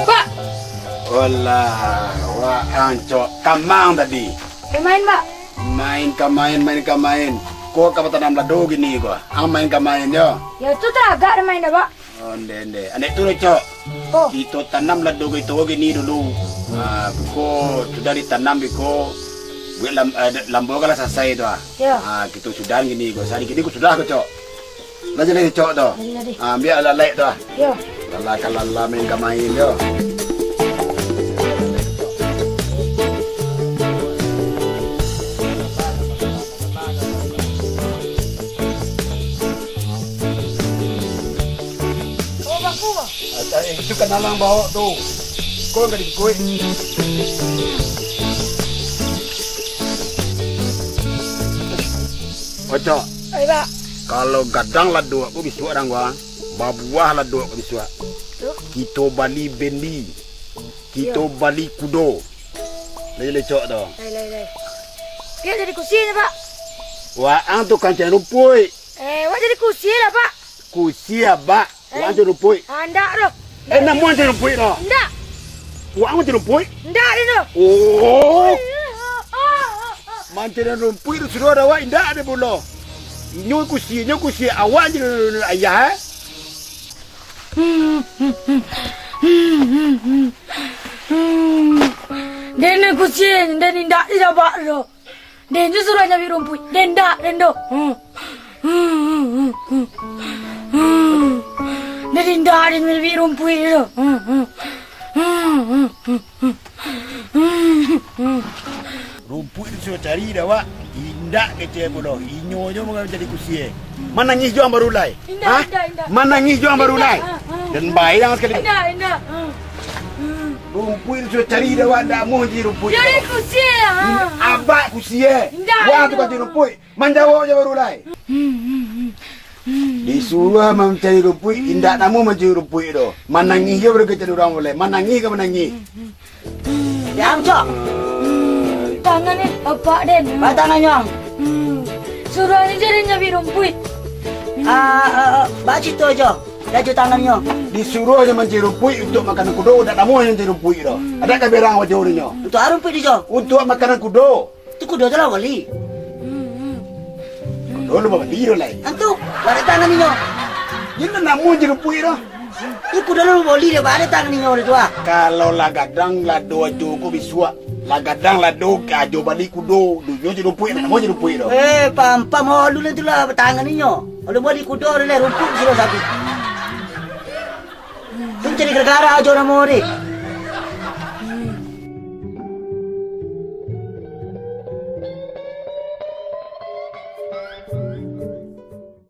Pak. Walah, wah ancok kamang tadi. Main, Pak. Main. Kau kapan tanam lado gini kau? Main yo. Ya itu teragak main dah, Pak. Oh, ende. Anek tu cok. Oh. Kita tanam lado itu gini dulu. Biko sudah ditanam biko. Lambo kalau selesai tu Ya. Kita sudah gini kau. Sari gini kau sudah kau cok. Lagi cok tu. Lagi. Biar lalai tu. Ya. Lala main yo. Itu kan nalang bawa tu. Kau enggak dikoi. Ojo. Ayo, Pak. Kalau gadang lah dua, aku bisu orang gua. Babuah lah dua, aku bisu. Kita Bali bendi. Kita Bali kudo. Lagi lecok tu. Lai. Dia jadi kursi ni, Pak. Wah, ang tu kan jangan rupui. Wah jadi kursi lah, Pak. Kursi abak. Wah, jangan rupui. Anda tu. Namun jangan rupui tu. Ndak. Wah, jangan rupui. Ndak dia tu. Oh. Mantan rumpui itu sudah ada wah indah ada bolo. Nyo kusi awak je ayah. Dia nak kursi, dia ndak dia dapat tu. Dia tu suruh nyari rumput. Dia ndak, dia tu. Dia ndak dia nyari rumput tu. Rumput itu sudah cari dah wak. Indah kecil bolo. Inyo mengambil jadi kusi. Mana ngis juang baru lai? Indah. Mana ngis juang baru lai? Dan bayang sekali. Indah. Rumput itu sudah cari dah wak. Tak mau jadi rumput. Jadi kursi lah. Abak kusi Indah. Wah tu jadi rumput. Manjawab je baru lai. Disuruh mencari rumput. Indah namu mencari rumput itu. Mana ngis je baru kecil orang boleh. Mana ngis ke mana ngis? Yang cok. Tangan ni apa Den? Tangan yang. Suruh ni jadi nyari rumput. Baca tu aja. Laju tangannya. Disuruh aja mencari rumput untuk makanan kudo. Tak namu yang mencari rumput itu. Ada ke berang wajah orangnya? Untuk rumput dia. Untuk makanan kudo. Itu kudo tu lah wali. Kudo lu bawa liru lai. Antu, ada tangannya. Ini namu je rumput itu. Itu kudo lu wali dia ada tangannya orang tua. Kalau lagadang la do ajo ko biswa. Lagadang la do ka ajo bali kudo. Duyo je rumput itu. Namu je rumput itu. Pam lu tu lah tangannya. Kalau wali kudo ada rumput sudah sakit. Tu jadi gara-gara aja orang mori.